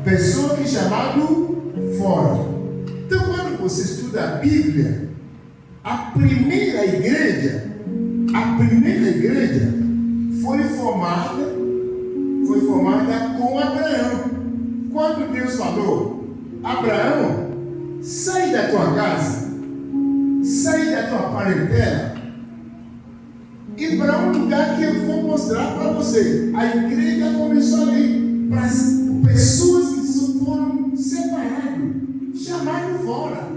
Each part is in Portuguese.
pessoa que é chamado fora. Então, quando você estuda a Bíblia, a primeira igreja foi formada com Abraão. Quando Deus falou: Abraão, sai da tua casa, sai da tua parentela e para um lugar que eu vou mostrar para você. A igreja começou ali para as pessoas que foram separadas, chamadas fora.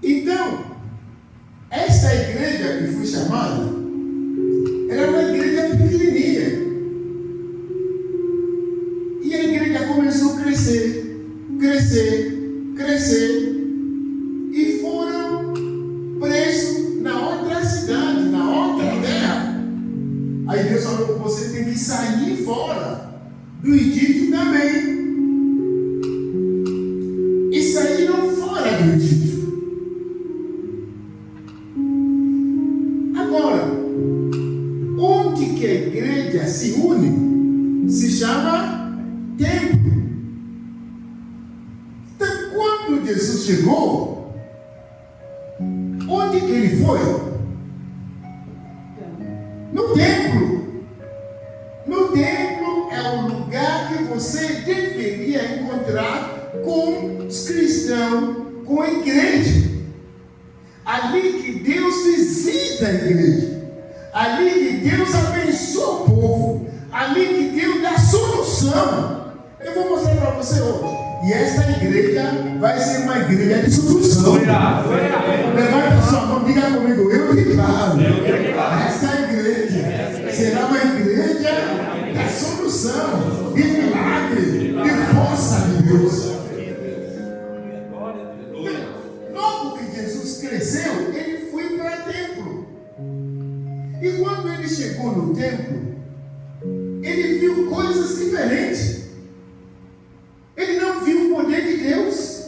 Então, essa igreja que foi chamada era uma igreja pequenininha. E a igreja começou a crescer. E foram presos na outra cidade, na outra terra. Aí Deus falou: você tem que sair fora do Egito também. E saíram fora do Egito. Agora, onde que a igreja se une, se chama templo. Então, quando Jesus chegou, onde que ele foi? No templo. No templo é o lugar que você deveria encontrar com os cristãos, com a igreja. Ali que Deus visita a igreja. Ali que Deus abençoa o povo. Ali que Deus dá solução. Eu vou mostrar para você hoje. E esta igreja vai ser uma igreja de solução. Levanta sua mão, diga comigo: eu declaro. Esta igreja será uma igreja da solução, de milagre, de força de Deus. Logo que Jesus cresceu, ele foi para o templo. E quando ele chegou no templo, ele viu coisas diferentes. Ele não viu o poder de Deus.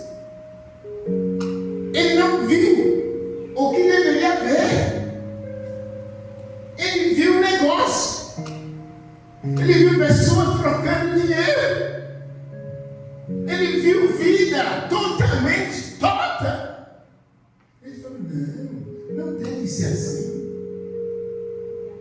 Ele não viu o que deveria ver. Ele viu negócio. Ele viu pessoas trocando dinheiro. Ele viu vida totalmente torta. Ele falou: não deve ser assim.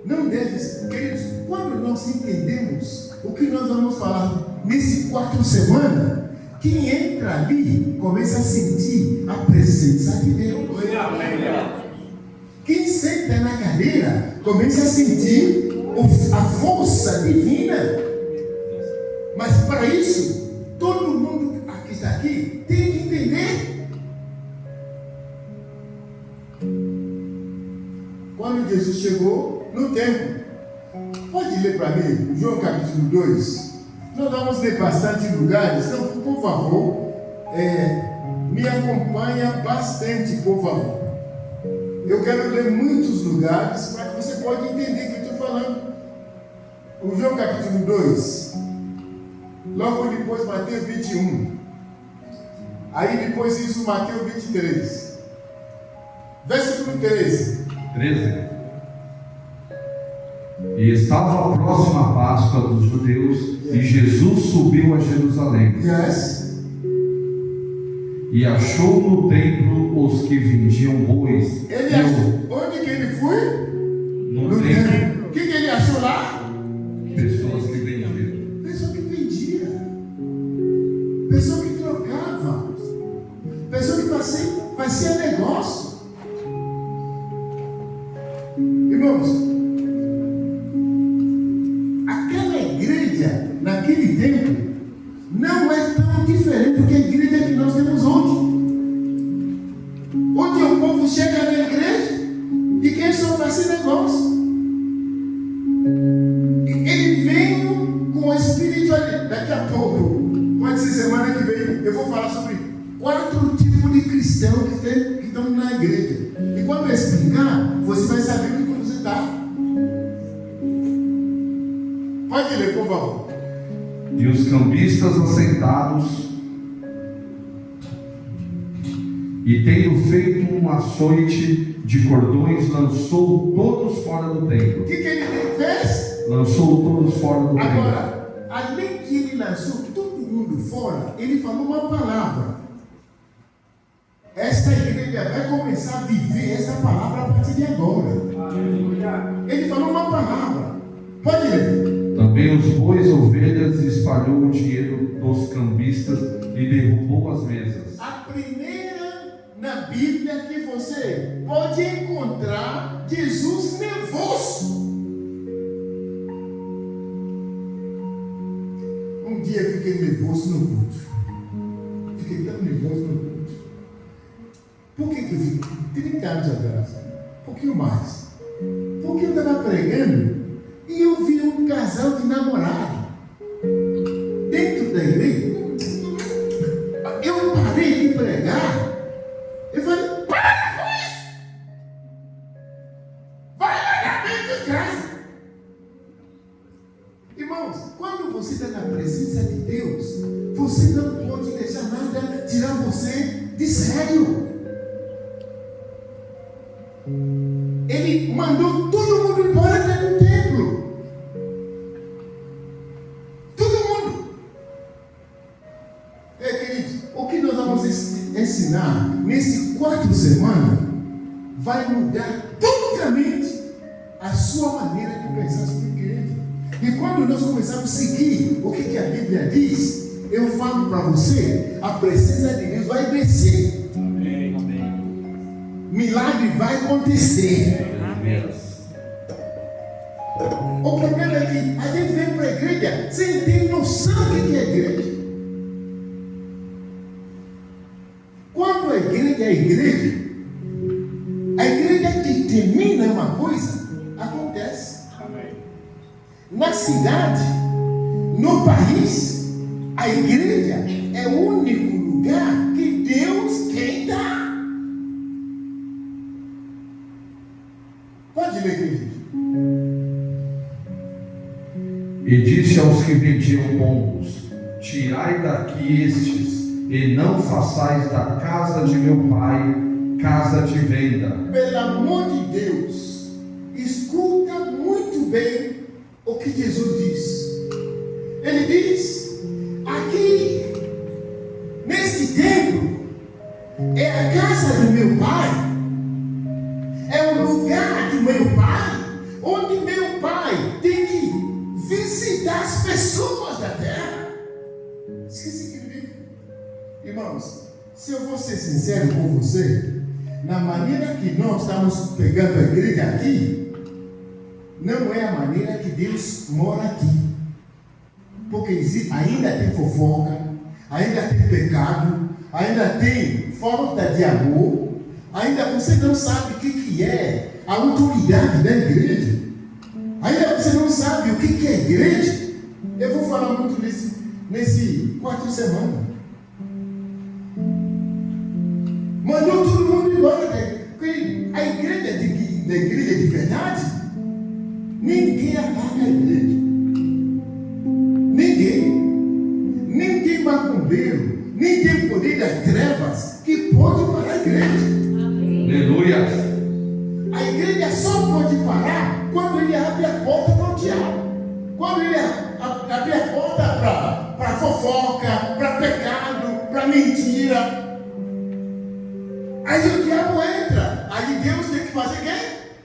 Não deve ser. Queridos, quando nós entendemos o que nós vamos falar nesse 4 semanas, quem entra ali começa a sentir a presença de Deus. Quem senta na cadeira começa a sentir a força divina. Mas para isso, todo mundo que está aqui tem que entender. Quando Jesus chegou no templo, pode ler para mim João capítulo 2. Nós vamos ler bastante lugares, então, por favor, me acompanha bastante, por favor. Eu quero ler muitos lugares para que você possa entender o que eu estou falando. O João capítulo 2, logo depois Mateus 21, aí depois isso Mateus 23, versículo 13. E estava próxima a Páscoa dos judeus, e Jesus subiu a Jerusalém. E achou no templo os que vendiam bois. Onde que ele foi? No templo. O que ele achou lá? Pessoas que vendiam. Pessoa que vendia. Pessoa que trocava. Pessoa que fazia negócio. Irmãos, aquela igreja, naquele tempo, não é tão diferente do que a igreja que nós temos hoje. Onde o povo chega na igreja e quer só fazer negócio. Ele vem com a espiritualidade. Daqui a pouco, pode ser semana que vem, eu vou falar sobre 4 tipos de cristãos que estão na igreja. E quando eu explicar, você vai saber onde você está. Pode ler, por favor. E os cambistas assentados, e tendo feito um açoite de cordões, lançou todos fora do templo. O que ele fez? lançou todos fora do templo. Agora, além que ele lançou todo mundo fora, ele falou uma palavra. Esta igreja vai começar a viver essa palavra a partir de agora. Ele falou uma palavra. Pode ler. Também os bois e ovelhas espalhou o dinheiro dos cambistas e derrubou as mesas. A primeira na Bíblia que você pode encontrar Jesus nervoso. Um dia eu fiquei nervoso no culto. Fiquei tão nervoso no culto. Por que eu fiquei? 30 anos atrás. Um pouquinho mais. Porque eu estava pregando e eu vi um casal de namorado dentro da igreja. Eu parei de pregar. Eu falei, para com isso! Vai lá dentro de casa. Irmãos, quando você está na presença de Deus, você não pode deixar nada tirar você de sério. Ele mandou todo mundo embora do templo. Todo mundo. Queridos, o que nós vamos ensinar nesse 4 semanas vai mudar totalmente a sua maneira de pensar sobre igreja. E quando nós começarmos a seguir o que a Bíblia diz, eu falo para você, a presença de Deus vai descer. Amém, amém. Milagre vai acontecer. Amém. O problema é que a gente vem para a igreja sem ter noção do que é igreja. Quando a igreja é a igreja determina uma coisa, acontece. Amém. Na cidade, no país, a igreja é o único lugar que Deus quer dar. Pode ler, querido. E disse aos que vendiam pombos: tirai daqui estes, e não façais da casa de meu pai casa de venda. Pelo amor de Deus, escuta muito bem o que Jesus diz. Ele diz: aqui, neste templo, é a casa do meu pai, é o lugar do meu pai, onde meu pai tem que visitar as pessoas da terra. Esqueci que ele vive. Irmãos, se eu for ser sincero com você, na maneira que nós estamos pegando a igreja aqui, não é a maneira que Deus mora aqui. Porque existe, ainda tem fofoca, ainda tem pecado, ainda tem falta de amor, ainda você não sabe o que é a autoridade da igreja, ainda você não sabe o que é igreja. Eu vou falar muito nesse 4 semanas. Mandou todo mundo embora. A igreja de verdade, ninguém ataca a igreja. Nem tem macumbeiro, nem tem poder das trevas que pode parar a igreja. Aleluia. A igreja só pode parar quando ele abre a porta para o diabo. Quando ele abre a porta para fofoca, para pecado, para mentira. Aí o diabo entra. Aí Deus tem que fazer o quê?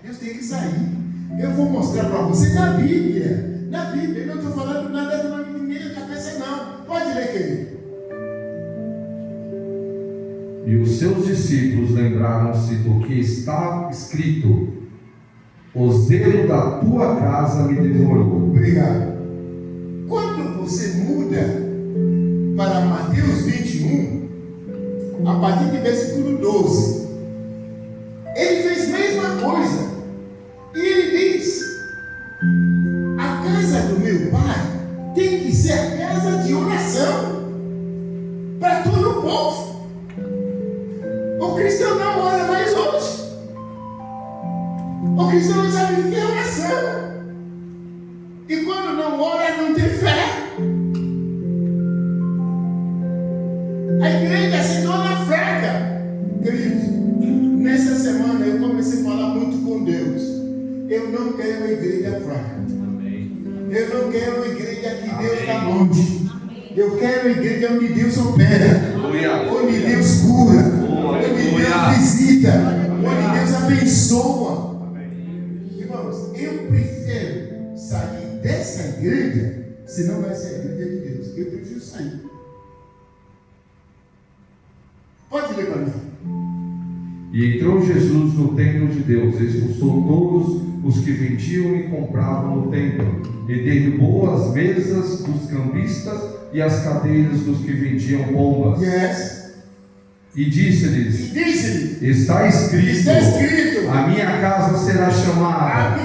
Deus tem que sair. Eu vou mostrar para você na Bíblia. Na Bíblia, eu não estou falando nada na minha cabeça, não. Pode ler, querido. E os seus discípulos lembraram-se do que está escrito: o zelo da tua casa me devorou. Obrigado. Quando você muda para Mateus 21, a partir do versículo 12, ele fez a mesma coisa. E ele diz: a casa do meu pai tem que ser a casa de oração para todo o povo. O cristão não ora mais hoje. O cristão não sabe o que é oração. E quando não ora, não tem fé. A igreja se torna fraca. Queridos, nessa semana eu comecei a falar muito com Deus. Eu não quero uma igreja fraca. Amém. Eu não quero uma igreja que Deus está longe. Eu quero uma igreja onde Deus opera, onde Deus cura, onde Deus visita, onde Deus abençoa. Irmãos, eu prefiro sair dessa igreja, senão vai ser a igreja de Deus. Eu prefiro sair. Pode ler para mim. E entrou Jesus no templo de Deus, expulsou todos os que vendiam e compravam no templo, e derrubou as mesas dos cambistas e as cadeiras dos que vendiam pombas. Yes. E disse-lhes: está escrito, a minha casa será chamada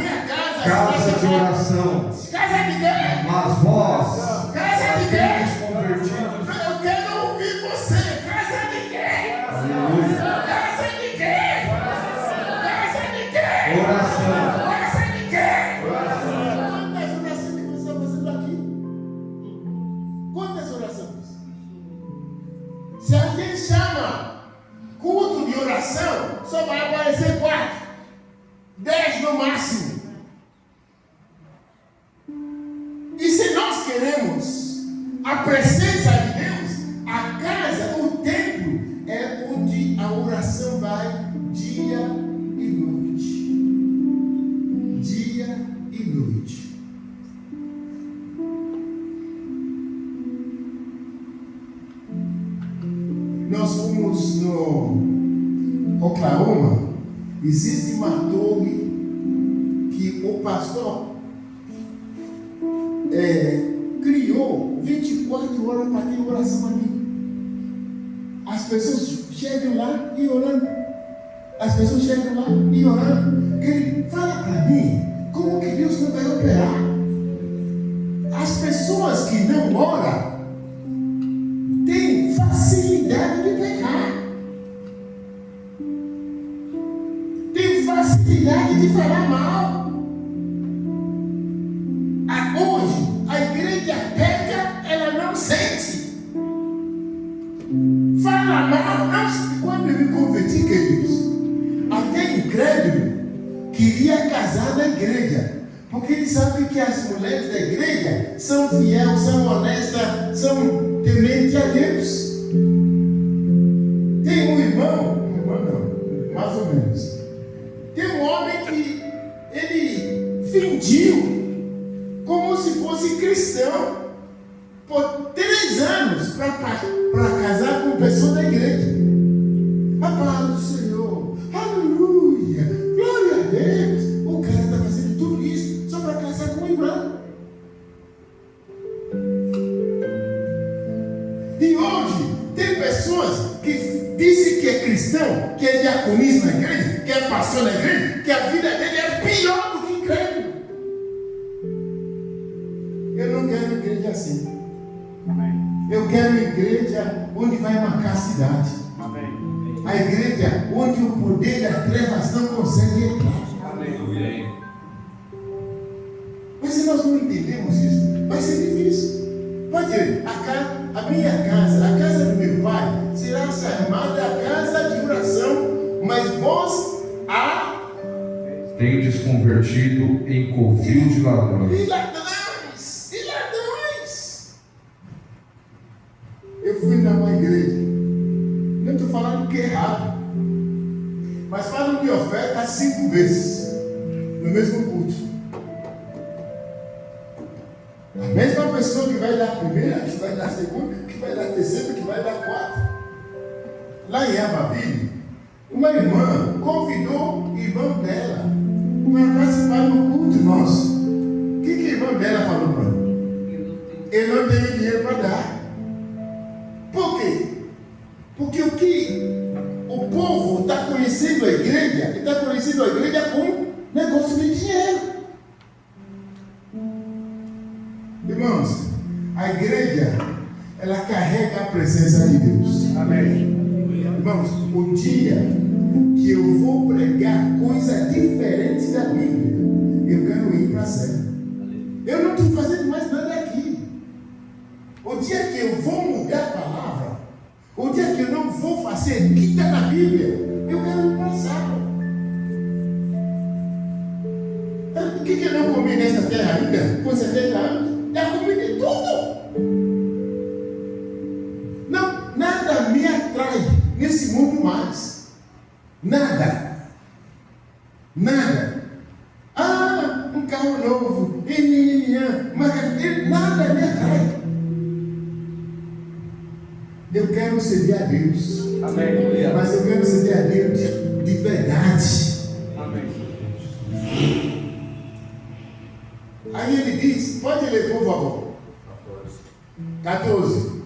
casa de oração. Casa de quê? Mas vós, casa de quê? convertidos. Eu quero ouvir você. Casa de quê? Aleluia. Casa de quê? Casa de quê? Oração. Casa de quê? Oração. Quantas orações que você está fazendo aqui? Quantas orações? Se a gente chama culto de oração, só vai aparecer 4, 10 no máximo. E se nós queremos a presença de Deus, a casa, o templo, é onde a oração vai dia e noite. Dia e noite. Nós fomos no Oklahoma. Existe uma torre que o pastor criou 24 horas para ter oração ali. As pessoas chegam lá e orando. As pessoas chegam lá e orando. Querido, fala para mim, como que Deus não vai operar? As pessoas que não oram têm facilidade de pecar. Tem facilidade de falar mal. Hoje, a igreja peca, ela não sente. Fala mal, não. Quando eu me converti, queridos, até incrédulo queria casar na igreja, porque ele sabe que as mulheres da igreja são fiéis, são honestas, são tementes a Deus. Tem um irmão não, mais ou menos. Tem um homem que ele fingiu como se fosse cristão por 3 anos para casar com pessoa da igreja. A palavra do Senhor, aleluia, glória a Deus. O cara está fazendo tudo isso só para casar com o irmão. E hoje tem pessoas que dizem que é cristão, que é diaconismo na igreja, que é pastor na igreja, que a vida dele é pior do que incrédulo. Eu não quero igreja assim. Eu quero igreja onde vai marcar a cidade. A igreja onde o poder das trevas não consegue entrar. Mas se nós não entendemos isso, vai ser difícil. Pode ver, a minha casa, a casa do meu pai, será chamada a casa de oração, mas vós tendes convertido em covil de ladrões. E ladrões! Eu fui numa igreja, não estou falando que é errado, mas falam de oferta 5 vezes no mesmo culto. A mesma pessoa que vai dar a primeira, que vai dar a segunda, que vai dar a terceira, que vai dar a quarta. Lá em Alphaville, uma irmã convidou o irmão dela para participar do culto nosso. O que a irmã dela falou para mim? Eu não tenho dinheiro para dar. Por quê? Porque o que o povo está conhecendo a igreja, está conhecendo a igreja com negócio de dinheiro. Irmãos, a igreja, ela carrega a presença de Deus. Amém. Irmãos, o dia que eu vou pregar coisa diferente da Bíblia, eu quero ir para a cela. Eu não estou fazendo mais nada aqui. O dia que eu vou mudar a palavra, o dia que eu não vou fazer o que está na Bíblia, eu quero ir para a sala. O que eu não comi nessa terra ainda? Com certeza Mas nada me atrai. Eu quero servir a Deus. Amém. Mas eu quero servir a Deus de verdade. Amém. Aí ele diz, pode ler por favor. 14.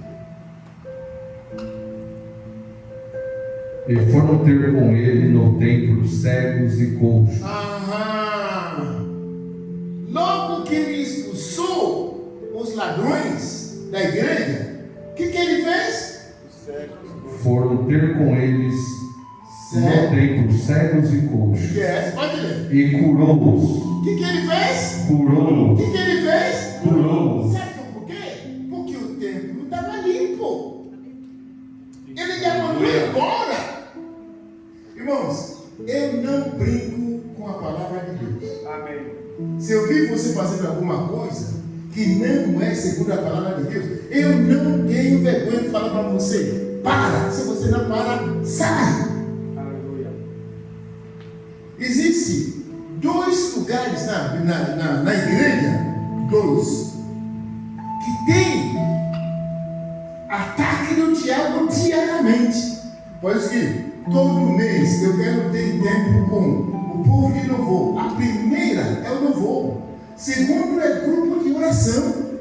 E foram ter com ele no templo cegos e coxos. Logo que ele expulsou os ladrões da igreja, o que ele fez? Foram ter com eles no templo cegos e coxos. Yes, pode ler. E curou-os. O que ele fez? Curou-os. O que ele fez? Curou-os. Sabe por quê? Porque o templo estava limpo. Ele já mandou embora. Irmãos, eu não brinco com a palavra de Deus. Amém. Se eu vi você fazendo alguma coisa que não é segundo a palavra de Deus, eu não tenho vergonha de falar para você. Para! Se você não para, sai! Aleluia. Existe 2 lugares na igreja, 2, que tem ataque do diabo diariamente. Por isso que todo mês eu quero ter tempo com o povo de louvor. A primeira é o louvor. Segundo é grupo de oração.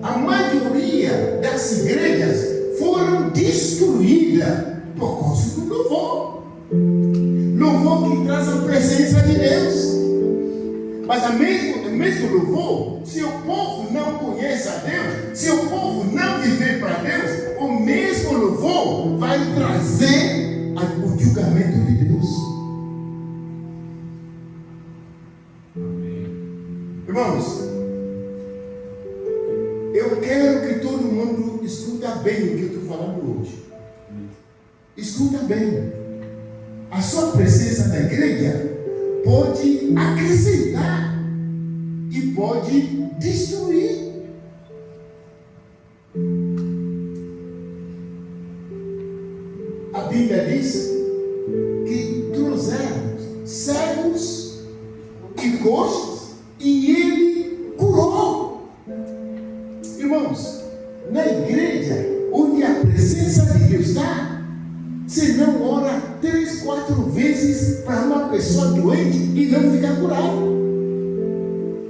A maioria das igrejas foram destruídas por causa do louvor. Louvor que traz a presença de Deus. Mas o mesmo louvor, se o povo não conhece a Deus, se o povo não viver para Deus, o mesmo louvor vai trazer o julgamento de Deus. Irmãos, eu quero que todo mundo escuta bem o que eu estou falando hoje. Escuta bem. A sua presença na igreja pode acrescentar e pode destruir. A Bíblia diz que trouxeram cegos e coxos e ele curou. Irmãos, na igreja onde a presença de Deus está, você não ora 3, 4 vezes para uma pessoa doente e não ficar curado.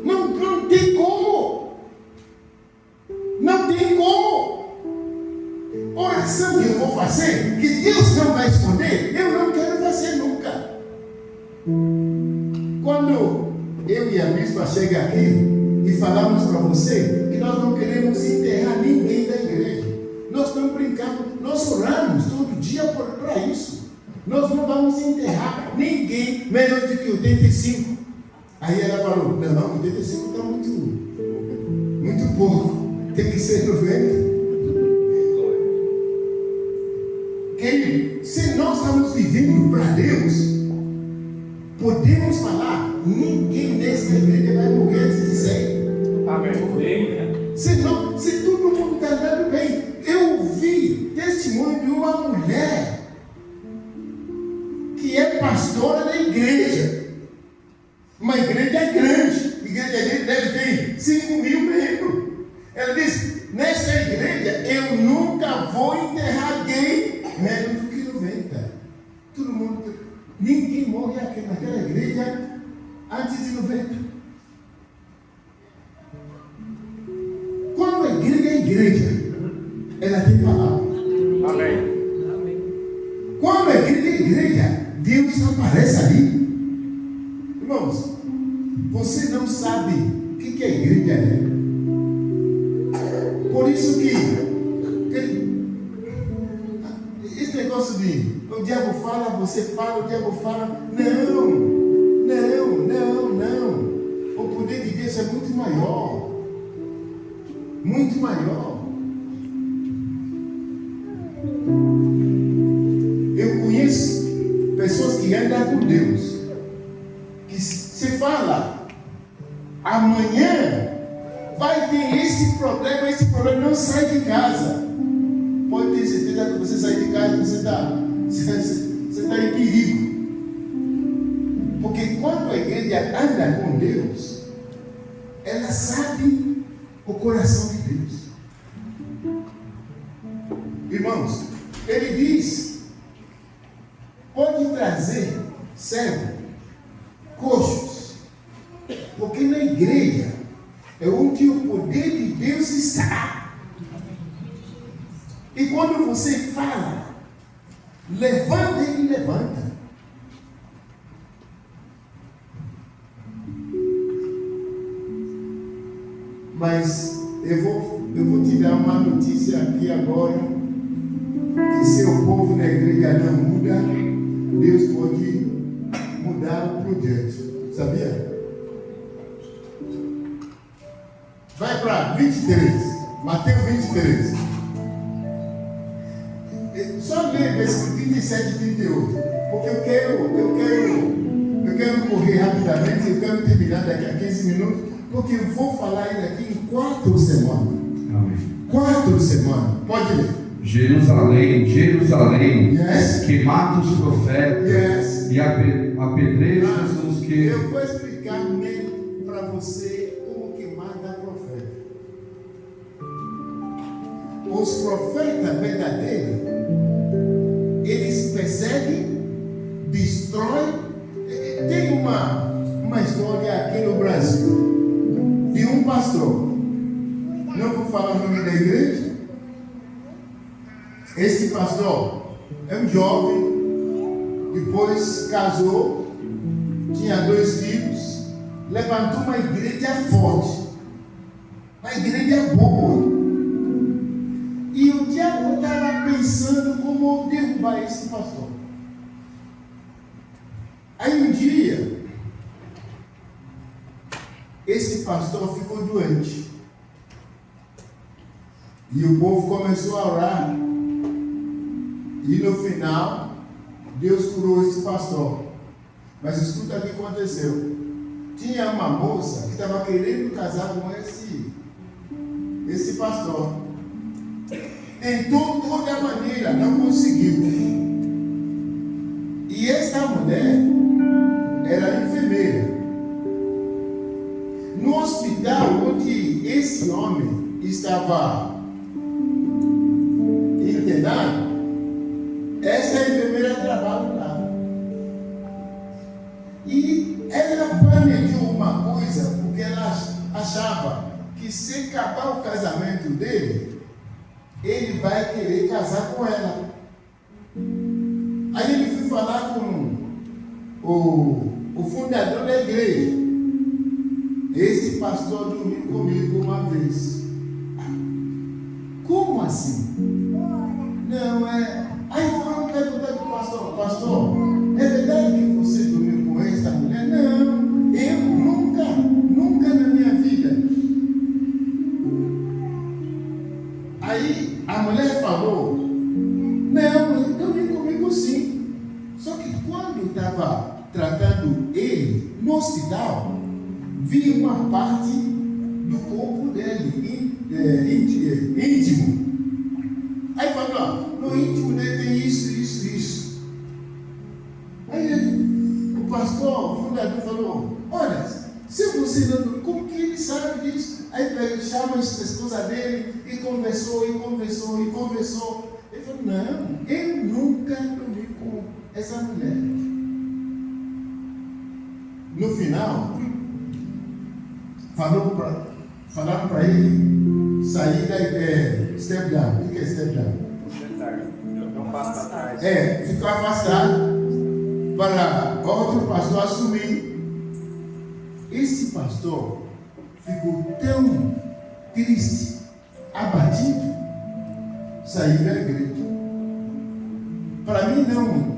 Não tem como. Não tem como. Oração que eu vou fazer, que Deus não vai responder, eu não quero fazer nunca. Quando eu e a bispa chegam aqui e falamos para você que nós não queremos enterrar ninguém da igreja, nós não brincamos, nós oramos todo dia para isso. Nós não vamos enterrar ninguém menos de que 85. Aí ela falou, não, 85 está muito pouco, tem que ser 90. Se nós estamos vivendo para Deus, podemos falar, ninguém nessa igreja vai morrer antes de 100. Amém. Se todo mundo está andando bem. Eu ouvi testemunho de uma mulher que é pastora da igreja. Uma igreja grande. A igreja deve ter 5.000 membros. Ela disse, nessa igreja eu nunca vou enterrar alguém menos do que 90. Todo mundo, ninguém morre naquela igreja antes de 90. Quando a igreja é igreja, ela tem palavra. Amém. Quando a igreja é igreja, Deus aparece ali. Irmãos, você não sabe o que a igreja é. Por isso que esse negócio de o diabo fala, você fala, o diabo fala. Não. O poder de Deus é muito maior. Muito maior. Eu conheço pessoas que andam com Deus, que se fala, amanhã vai ter esse problema não sai de casa. Pode ter certeza que você sair de casa, você está em perigo. Porque quando a igreja anda com Deus, ela sabe o coração de Deus. Irmãos, ele diz: pode trazer cego, coxos, porque na igreja é onde o poder de Deus está. E quando você fala, levanta, ele levanta. Mas eu vou te dar uma notícia aqui agora, que se o povo na igreja não muda, Deus pode mudar o projeto. Sabia? Vai para 23, Mateus 23. Só lê versículo 37 e 38, porque eu quero correr rapidamente, eu quero terminar daqui a 15 minutos, porque eu vou falar ele aqui em 4 semanas. Amém. 4 semanas. Pode ler. Jerusalém, Jerusalém, Yes. que mata os profetas, Yes. e apedreja Jesus que... Eu vou explicar bem para você como que mata profeta. Os profetas verdadeiros, eles perseguem, destroem. Tem uma história aqui no Brasil de um pastor. Não vou falar o nome da igreja. Esse pastor é um jovem, depois casou, tinha 2 filhos, levantou uma igreja forte, uma igreja boa. E o diabo estava pensando como derrubar esse pastor. Aí um dia, esse pastor ficou doente. E o povo começou a orar. E no final, Deus curou esse pastor. Mas escuta o que aconteceu. Tinha uma moça que estava querendo casar com esse pastor. Tentou toda maneira, não conseguiu. E esta mulher era enfermeira. No hospital onde esse homem estava internado, essa enfermeira trabalha lá. E ela planejou uma coisa, porque ela achava que se acabar o casamento dele, ele vai querer casar com ela. Aí ele foi falar com o fundador da igreja. Esse pastor dormiu comigo uma vez. Como assim? Não é. Aí foram perguntar para o pastor: pastor, é verdade que você dormiu com essa mulher? Não, eu nunca na minha vida. Aí a mulher falou: não, eu dormi comigo sim. Só que quando estava tratando ele no hospital, vi uma parte do corpo dele, íntimo. Aí falou: no íntimo dele tem isso. Aí o pastor, o fundador falou: olha, se você não, como que ele sabe disso? Aí ele chama a esposa dele e conversou. Ele falou: não, eu nunca dormi com essa mulher. No final, falaram para ele sair da step down. O que é step down? Não passa atrás. Ficou afastado para outro pastor assumir. Esse pastor ficou tão triste, abatido, saiu da igreja. Para mim não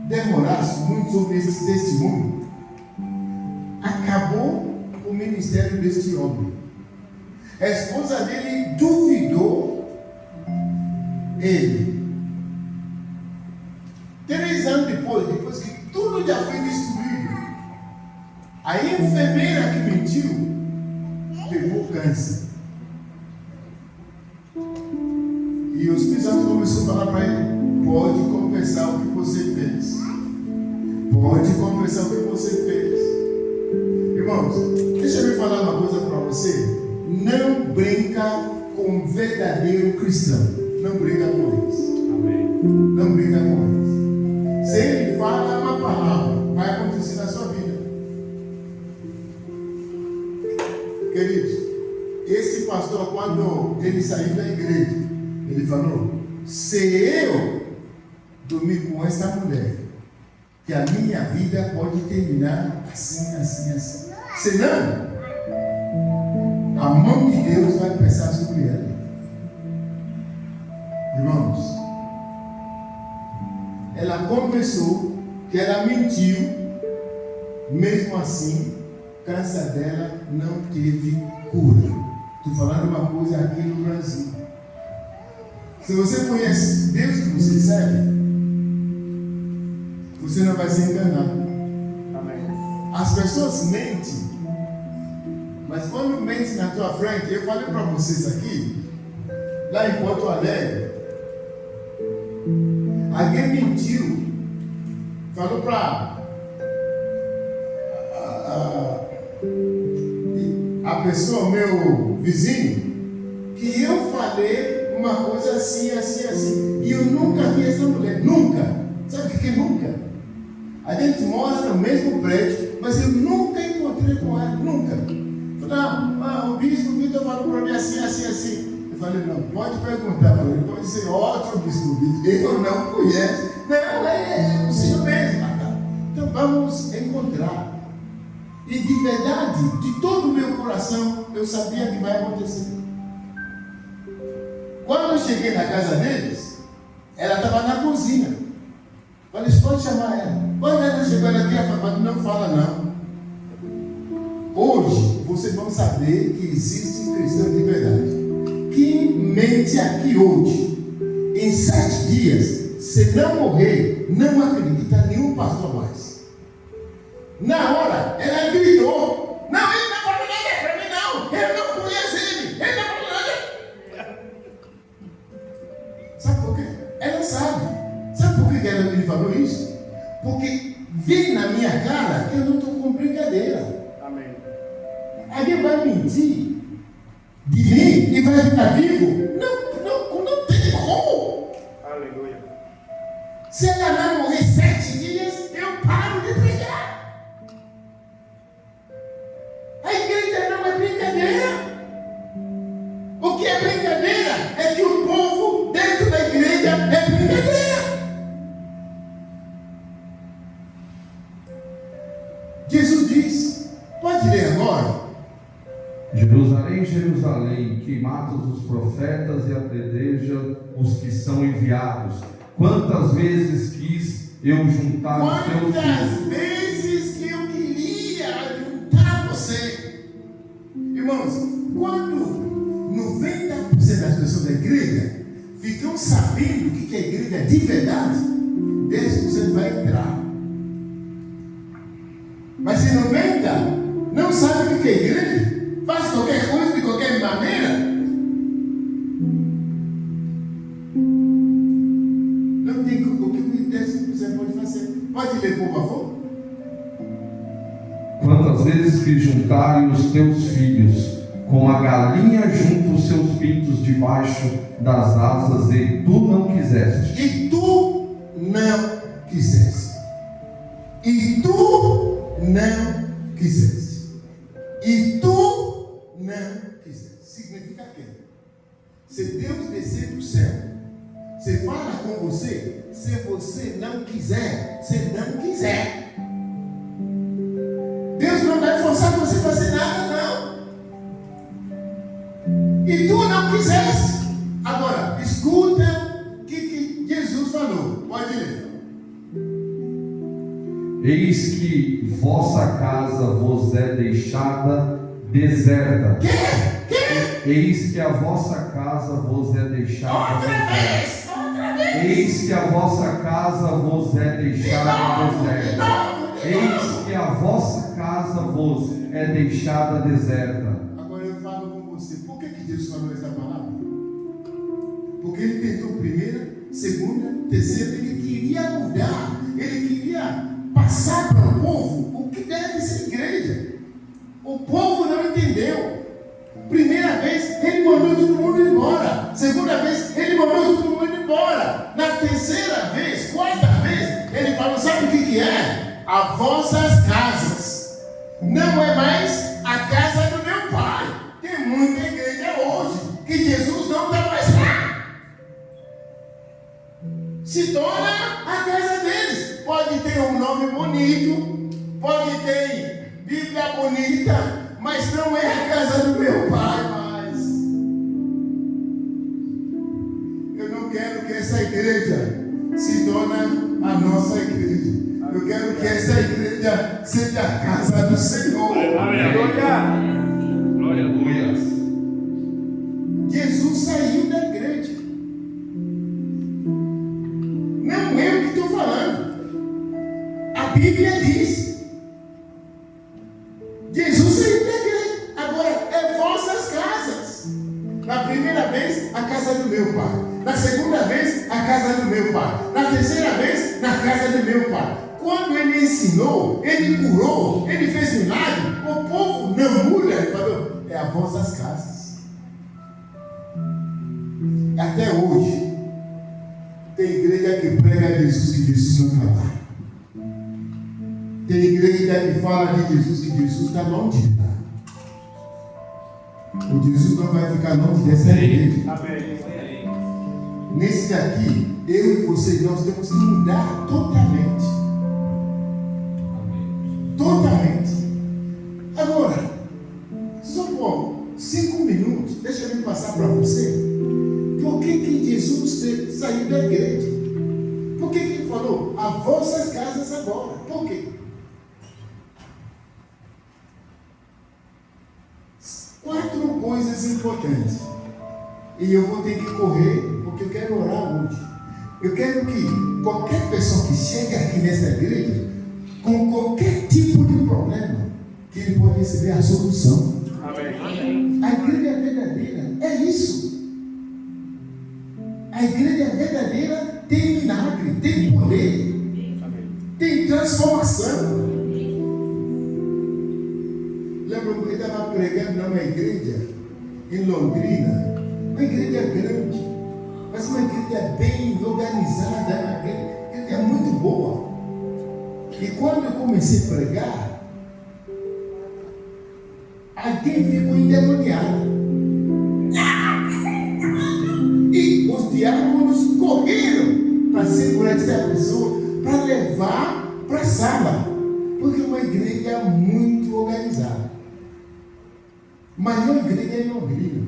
demorasse muito sobre esse testemunho, acabou o ministério desse homem. A esposa dele duvidou ele. 3 anos depois que tudo já foi destruído, a enfermeira que mentiu pegou câncer. E os espírito começou a falar para ele: pode confessar o que você fez. Pode confessar o que você fez. Irmãos, deixa Deixa eu falar uma coisa para você. Não brinca com verdadeiro cristão. Não brinca com eles. Amém. Não brinca com eles. Se ele fala uma palavra, vai acontecer na sua vida. Queridos, esse pastor, quando ele saiu da igreja, ele falou: se eu dormir com essa mulher, que a minha vida pode terminar assim, assim, assim. Senão, a mão de Deus vai pesar sobre ela. Irmãos, ela confessou que ela mentiu, mesmo assim, o câncer dela não teve cura. Estou falando uma coisa aqui no Brasil. Se você conhece Deus que você serve, você não vai se enganar. Amém. As pessoas mentem, mas quando mentem na tua frente, eu falei para vocês aqui, lá em Porto Alegre, alguém mentiu, falou para a pessoa, meu vizinho, que eu falei uma coisa assim, assim, assim, e eu nunca vi essa mulher, nunca. Sabe o que é nunca? A gente mora no mesmo prédio, mas eu nunca encontrei com ela, nunca. Falei, o bispo Vitor falou para mim assim, assim, assim. Eu falei, não, pode perguntar para ele, pode ser outro bispo Vitor, eu não conheço. Não, é o Senhor mesmo. Então vamos encontrar. E de verdade, de todo o meu coração, eu sabia que vai acontecer. Quando eu cheguei na casa deles, ela estava na cozinha. Falei, pode chamar ela. Quando ela chegou, ela queria falar, não fala não. Hoje, vocês vão saber que existe cristão de verdade. Quem mente aqui hoje, em 7 dias, se não morrer, não acredita em nenhum pastor mais. Na hora, ela gritou, não, ele não falou nada para mim não, eu não conheço ele não falou nada. Sabe por quê? Ela sabe. Sabe por que ela me falou isso? Porque vem na minha cara que eu não estou com brincadeira. Amém. Alguém vai mentir de mim e vai ficar vivo? Não tem como. Aleluia. Se ela não morrer 7 dias, eu paro de pregar. A igreja não é brincadeira. O que é brincadeira é que o povo dentro da igreja é brincadeira. Jesus diz, pode ler agora. Jerusalém, Jerusalém, que matas os profetas e apedreja os que são enviados. Quantas vezes quis eu juntar os teus filhos? Quantas vezes que eu queria juntar você. Irmãos, quando 90% das pessoas da igreja ficam sabendo o que é igreja de verdade, 10% vai entrar. Mas se 90% não sabe o que é igreja, faz qualquer coisa de qualquer maneira, não tem o que 10% pode fazer. Pode ler, por favor? Quantas vezes que juntarem os teus filhos, como a galinha junta os seus pintos debaixo das asas, e tu não quiseste. E tu não quiseste. E tu não quiseste. E tu não quiseste. Significa que se Deus descer do céu, se fala com você, se você não quiser, se não quiser, Deus não vai forçar você a fazer nada, não. E tu não quiseste. Agora, escuta o que Jesus falou. Pode ler. Eis que vossa casa vos é deixada deserta. Eis que a vossa casa vos é deixada deserta. Outra vez. Eis que a vossa casa vos é deixada deserta. Eis que a vossa casa vos é deixada deserta. Agora eu falo com você. Por que Jesus falou essa palavra? Porque ele tentou primeira, segunda, terceira. Ele queria mudar. Ele queria passar para o povo o que deve ser igreja. O povo entendeu. Primeira vez, ele mandou todo mundo embora. Segunda vez, ele mandou todo mundo embora. Na terceira vez, quarta vez, ele falou: sabe o que é? As vossas casas não é mais a casa do meu pai. Tem muita igreja hoje que Jesus não está mais lá. Se torna a casa deles. Pode ter um nome bonito, pode ter Bíblia bonita, mas não é a casa do meu pai mais. Eu não quero que essa igreja se torne a nossa igreja. Eu quero que essa igreja seja a casa do Senhor. Aleluia. Glória a Deus. Jesus saiu da igreja. Não é o que estou falando. A Bíblia diz. Jesus saiu da igreja. Agora é vossas casas. Na primeira vez, a casa do meu pai. Na segunda vez, a casa do meu pai. Na terceira vez, na casa do meu pai. Quando ele ensinou, ele curou, ele fez milagre, o povo não muda. Ele falou: é as vossas casas. Até hoje, tem igreja que prega Jesus que Jesus não está lá. Tem igreja que fala de Jesus que Jesus está longe de lá. O Jesus não vai ficar longe dessa igreja. Amém. Nesse daqui, eu e você, nós temos que mudar totalmente. Totalmente. Agora, só por 5 minutos, deixa eu me passar para você. Por que Jesus saiu da igreja? Por que ele falou as vossas casas agora? Por quê? 4 coisas importantes. E eu vou ter que correr, porque eu quero orar hoje. Eu quero que qualquer pessoa que chegue aqui nessa igreja, com qualquer tipo de problema, que ele pode receber a solução. Amém. A igreja verdadeira é isso. A igreja verdadeira tem milagre, tem poder, tem transformação. Lembra que eu estava pregando numa igreja em Londrina, uma igreja grande, mas uma igreja bem organizada, uma igreja muito boa. E quando eu comecei a pregar, alguém ficou endemoniado. E os diáconos correram para segurar essa pessoa, para levar para a sala, porque é uma igreja muito organizada. Maior igreja é em Londrina.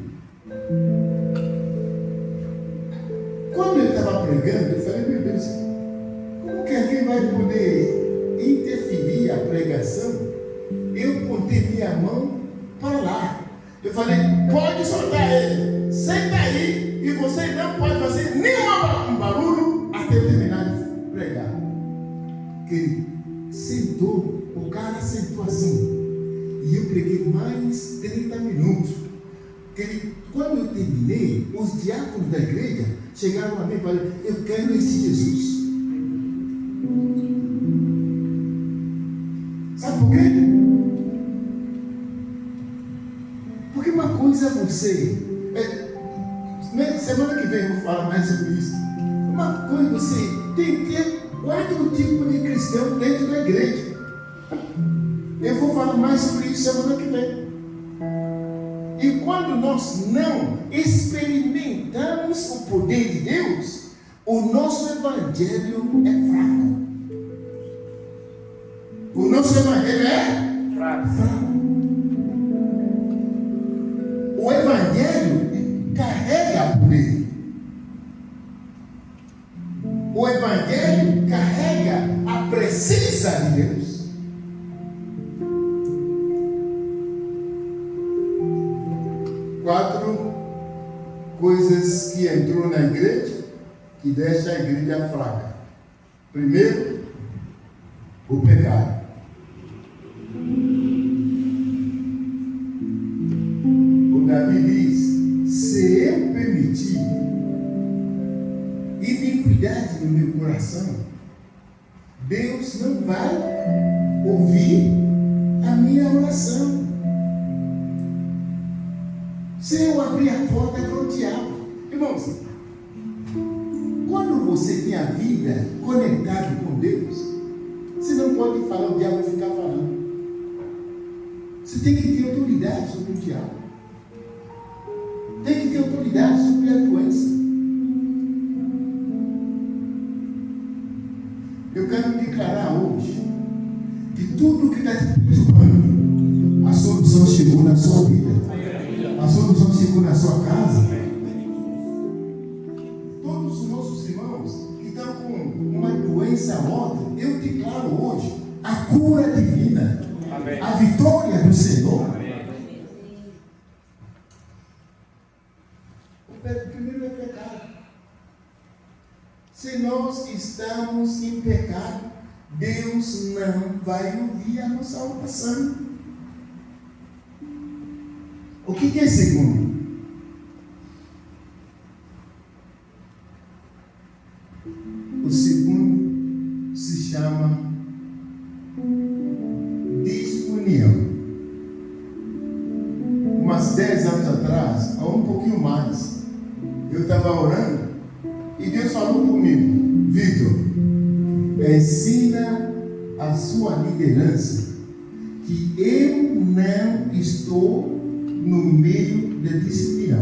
Quando eu estava pregando, eu falei: meu Deus, como que alguém vai poder interferir a pregação? Eu botei minha mão para lá. Eu falei: pode soltar ele, senta aí, e você não pode fazer nenhum barulho até eu terminar de pregar. Que sentou, o cara sentou assim, e eu preguei mais 30 minutos. Quando eu terminei, os diáconos da igreja chegaram a mim e falaram: eu quero esse Jesus. Sabe por quê? Porque uma coisa é você. Semana que vem eu vou falar mais sobre isso. Uma coisa é você tem que ter 4 tipos de cristão dentro da igreja. Eu vou falar mais sobre isso semana que vem. E quando nós não experimentamos o poder de Deus, o nosso evangelho é fraco. O nosso evangelho é fraco. O evangelho carrega poder. O evangelho carrega a presença de Deus. Quatro coisas que entrou na igreja que deixa a igreja fraca. Primeiro, o pecado. O Davi diz: se eu permitir iniquidade no meu coração, Deus não vai ouvir a minha oração. Se eu abrir a porta para o diabo. Irmãos, quando você tem a vida conectada com Deus, você não pode falar, o diabo ficar falando. Você tem que ter autoridade sobre o diabo. Tem que ter autoridade sobre a doença. Eu quero declarar hoje que tudo que está te perturbando, a solução chegou na sua vida. A solução chegou na sua casa. Todos os nossos irmãos que estão com uma doença morta, eu declaro hoje a cura divina. Amém. A vitória do Senhor. Amém. O primeiro é pecado. Se nós estamos em pecado, Deus não vai ouvir a nossa oração. O que é segundo? O segundo se chama desunião. Umas 10 anos atrás, ou um pouquinho mais, eu estava orando e Deus falou comigo: Vitor, ensina a sua liderança que eu não estou no meio da desunião.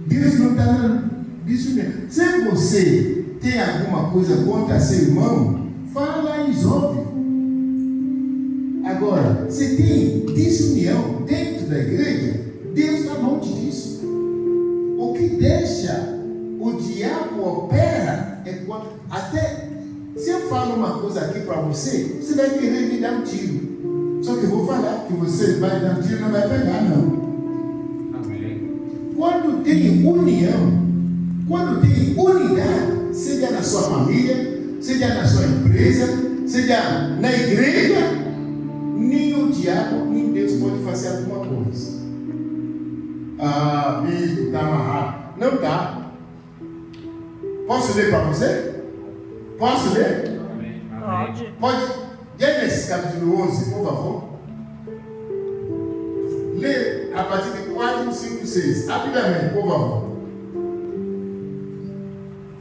Deus não está na desunião. Se você tem alguma coisa contra seu irmão, fala e resolve. Agora, se tem desunião dentro da igreja, Deus está longe disso. O que deixa o diabo opera é quando, até se eu falo uma coisa aqui para você, você vai querer me dar um tiro. Só que eu vou falar que você vai dar um tiro, não vai pegar, não. Amém. Quando tem união, quando tem unidade, seja na sua família, seja na sua empresa, seja na igreja, nem o diabo, nem Deus pode fazer alguma coisa. Ah, bispo, está amarrado. Não está. Posso ler para você? Posso ler? Pode. Pode. Gênesis capítulo 11, por favor. Lê a partir de 4, 5, 6. Rapidamente, por favor.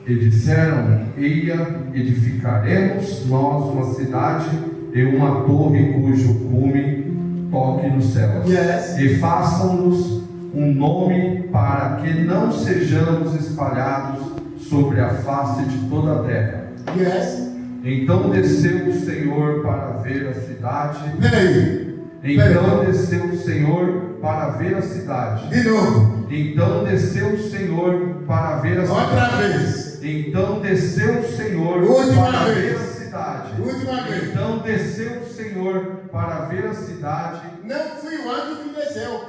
E disseram: Eia, edificaremos nós uma cidade e uma torre cujo cume toque nos céus. Yes. E façam-nos um nome para que não sejamos espalhados sobre a face de toda a terra. Yes. Então desceu o Senhor para ver a cidade. Peraí. Então desceu o Senhor para ver a cidade. De novo. Então desceu o Senhor para ver a cidade. Outra vez. Então desceu o Senhor Última para vez. ver a cidade. Última vez. Então desceu o Senhor para ver a cidade. Não fui o anjo que desceu.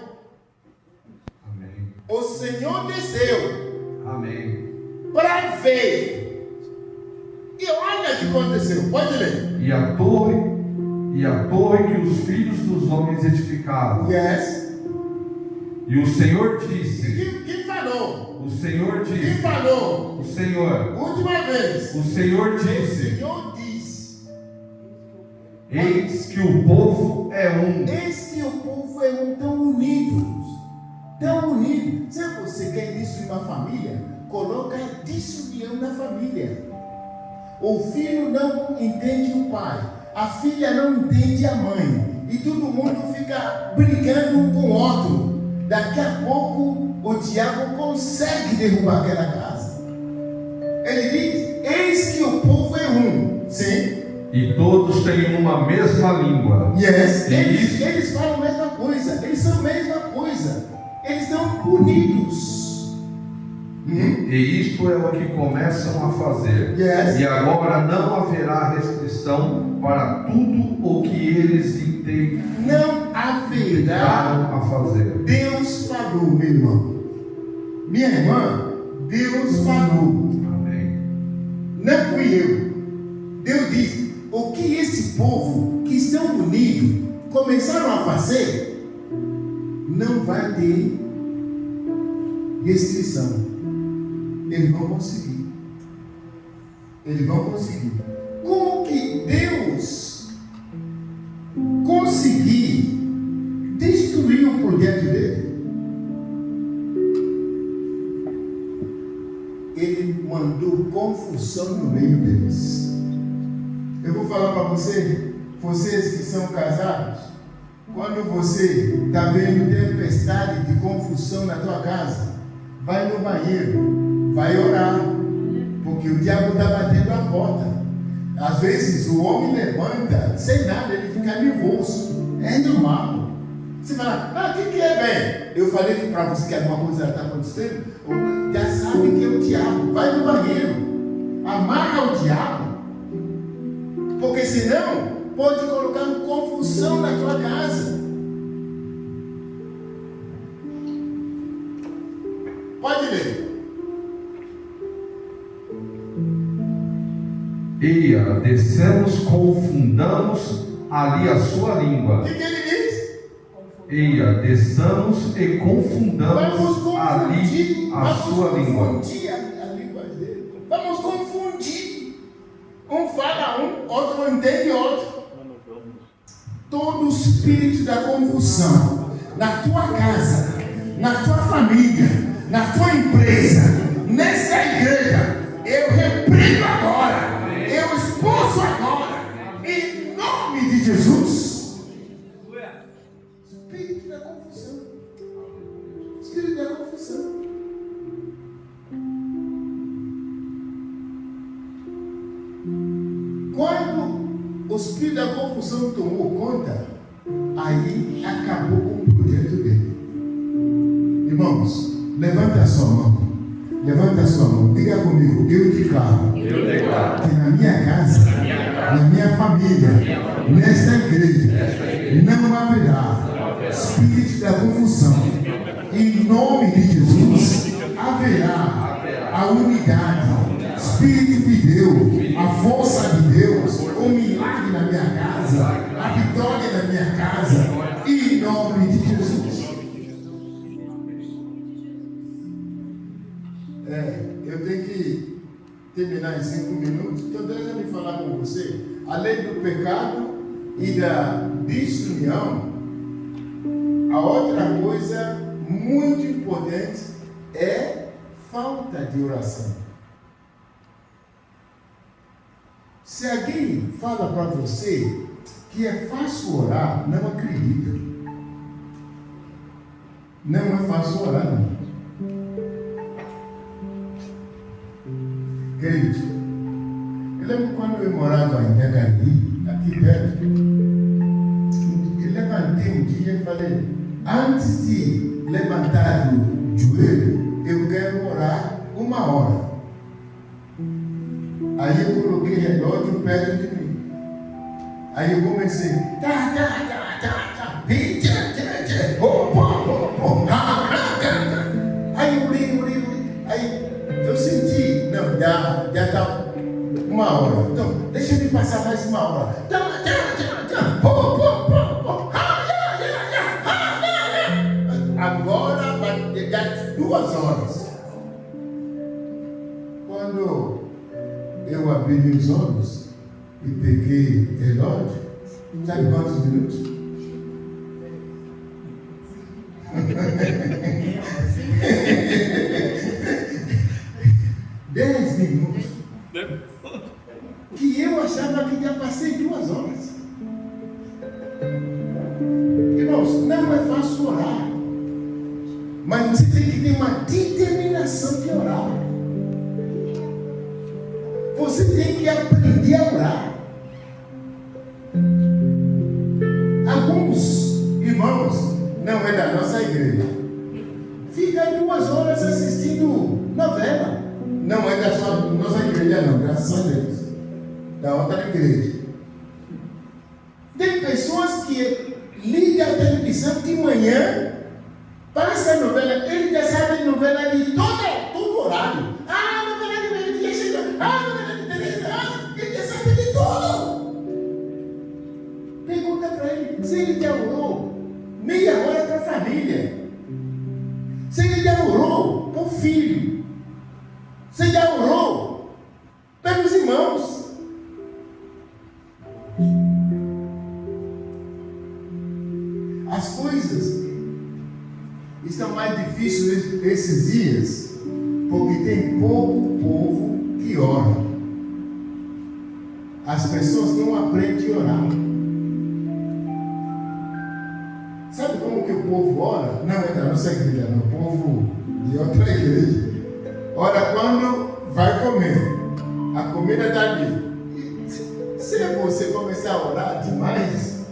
Amém. O Senhor desceu Amém. para ver. E olha o que aconteceu. Pode ler. E a torre que os filhos dos homens edificavam. Yes. E o Senhor disse. Quem falou? O Senhor Quem disse. falou? O Senhor. Última vez. O Senhor O disse. Senhor diz. Eis que o povo é um. Eis que o povo é um, tão unidos. Tão unidos. Se você quer destruir uma família, coloca a desunião na família. O filho não entende o pai, a filha não entende a mãe, e todo mundo fica brigando um com o outro. Daqui a pouco o diabo consegue derrubar aquela casa. Ele diz: eis que o povo é um. Sim. E todos têm uma mesma língua. Yes. E Eles falam a mesma coisa, eles são a mesma coisa, eles estão unidos. E isto é o que começam a fazer. Yes. E agora não haverá restrição para tudo o que eles Não haverá. tentaram a fazer. Deus falou, meu irmão. Minha irmã, Deus falou. Amém. Não fui eu. Deus disse: o que esse povo que estão unidos começaram a fazer, não vai ter restrição. Eles vão conseguir. Eles vão conseguir. Como que Deus conseguir destruir o confusão no meio deles. Eu vou falar para vocês que são casados, quando você está vendo tempestade de confusão na tua casa, vai no banheiro, vai orar, porque o diabo está batendo a porta. Às vezes o homem levanta, sem nada, ele fica nervoso, é normal. Você fala, o que é bem? Eu falei que para você que alguma coisa está acontecendo, já sabe que é o diabo. Vai no banheiro, amarra o diabo, porque senão pode colocar confusão na tua casa. Pode ler. Eia, desçamos, confundamos ali a sua língua. O que ele diz? Eia, desçamos e confundamos Vamos ali a sua língua. Vamos confundir a língua dele. Vamos confundir. Um fala um, outro entende outro. Todo espírito da confusão na tua casa, na tua família, na tua empresa, nessa igreja, eu repreendo agora. Eu expulso agora, em nome de Jesus. Espírito da confusão. Espírito da confusão. Quando o espírito da confusão tomou conta, aí acabou com o projeto dele. Irmãos, levanta a sua mão. Levanta a sua mão, diga comigo, eu declaro que na minha casa, na minha família, nesta igreja, não haverá espírito da confusão. Em nome de Jesus, haverá a unidade, Espírito de Deus, a força de Deus, o milagre na minha casa, a vitória na minha casa, em nome de Jesus. Eu tenho que terminar em 5 minutos, então deixa eu falar com você. Além do pecado e da desunião, a outra coisa muito importante é falta de oração. Se alguém fala para você que é fácil orar, não acredita. Não é fácil orar, não. Querido, eu lembro quando eu morava em Jacari, aqui perto, eu levantei um dia e falei, antes de levantar o joelho, eu quero orar 1 hora. Aí eu coloquei relógio perto de mim. Aí eu comecei, aí eu li, aí eu senti, não, já está 1 hora. Então, deixa eu passar mais 1 hora. Agora vai dar 2 horas. Quando eu abri meus olhos e peguei relógio, sabe quantos minutos? 10 minutos. Que eu achava que já passei 2 horas. Irmãos, não é fácil orar, mas você tem que ter uma determinação de orar. Você tem que aprender a orar. Alguns irmãos, não é da nossa igreja, ficam 2 horas assistindo novela. Não é da nossa igreja, não, graças a Deus. Da outra igreja. Tem pessoas que ligam a televisão de manhã, passa a novela, ele já sabe novela de todo horário. Novela de meio-dia chegou. Novela de televisão, ele já sabe de tudo. Pergunta para ele se ele já orou meia hora para a família. Se ele já orou para o filho. Se já orou pelos irmãos. As coisas estão mais difíceis esses dias, porque tem pouco povo que que ora. As pessoas não aprendem a orar. Sabe como que o povo ora? Não é da nossa igreja, não. O povo de outra igreja. Ora quando vai comer. A comida está ali. Se você começar a orar demais,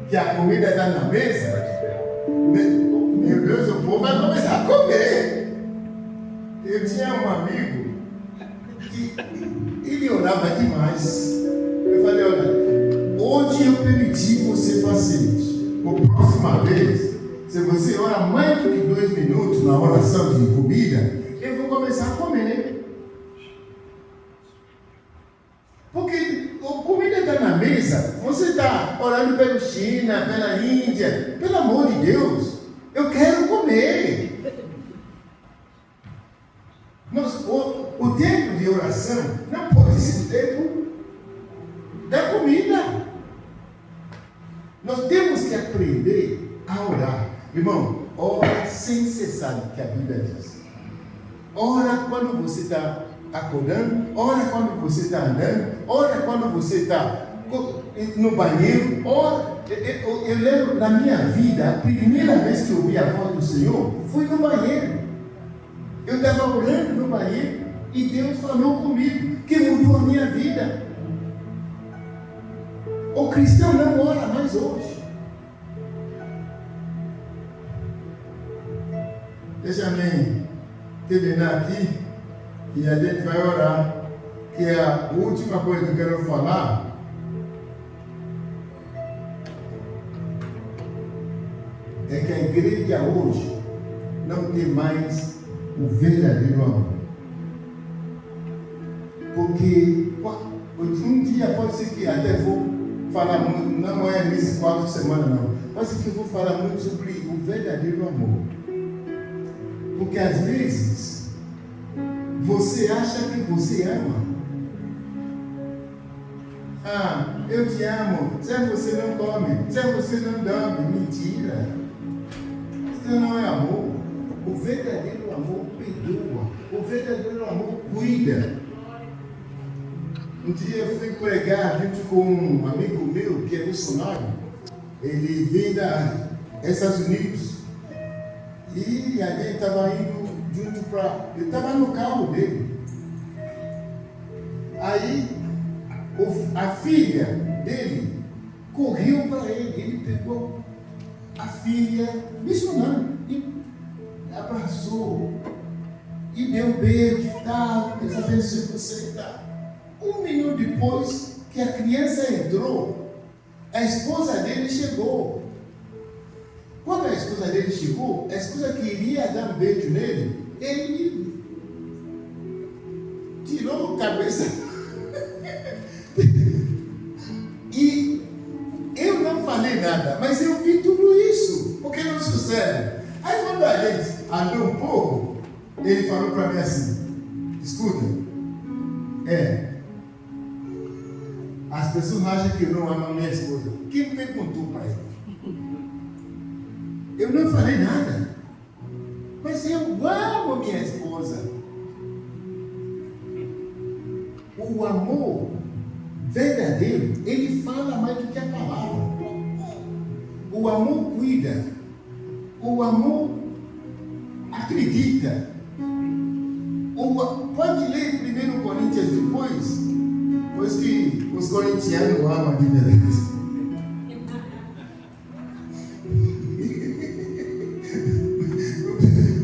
que a comida está na mesa, meu Deus, o povo vai começar a comer. Eu tinha um amigo que ele orava demais. Eu falei, olha, hoje eu permiti você fazer isso. A próxima vez, se você ora mais do que 2 minutos na oração de comida, eu vou começar a comer. Porque a comida está na mesa, você está orando pela China, pela Índia, pelo amor de Deus, eu quero comer. O tempo de oração não pode ser o tempo da comida. Nós temos que aprender a orar. Irmão, ora sem cessar, que a Bíblia diz. Ora quando você está acordando, ora quando você está andando, ora quando você está no banheiro, ora. Eu lembro na minha vida, a primeira vez que eu ouvi a voz do Senhor foi no banheiro. Eu estava orando no banheiro e Deus falou comigo, que mudou a minha vida. O cristão não ora mais hoje. Deixa-me terminar aqui e a gente vai orar. Que é a última coisa que eu quero falar. É que a igreja hoje não tem mais o verdadeiro amor. Porque um dia pode ser que até vou falar muito, não é nesse 4 semanas não, pode ser que eu vou falar muito sobre o verdadeiro amor. Porque às vezes você acha que você ama. Ah, eu te amo, se você não come, se você não dorme, mentira. Isso não é amor. O verdadeiro amor perdoa. O verdadeiro amor cuida. Um dia eu fui pregar junto com um amigo meu que é missionário. Ele vem dos Estados Unidos. E a gente estava indo junto para. Ele estava no carro dele. Aí a filha dele correu para ele. Ele pegou a filha missionária e abraçou e deu um beijo e tal, Deus abençoe você e tal. 1 minuto depois que a criança entrou, a esposa dele chegou. Quando a esposa dele chegou, a esposa queria dar um beijo nele, ele tirou a cabeça e eu não falei nada, mas eu vi tudo isso, porque não sucede. Aí quando a gente andou um pouco, ele falou para mim assim, escuta, as pessoas acham que eu não amo a minha esposa. Quem perguntou para ele? Eu não falei nada, mas eu amo a minha esposa. O amor verdadeiro, ele fala mais do que a palavra. O amor cuida. O amor acredita. Pode ler 1 Coríntios depois, pois que os corintianos amam de verdade.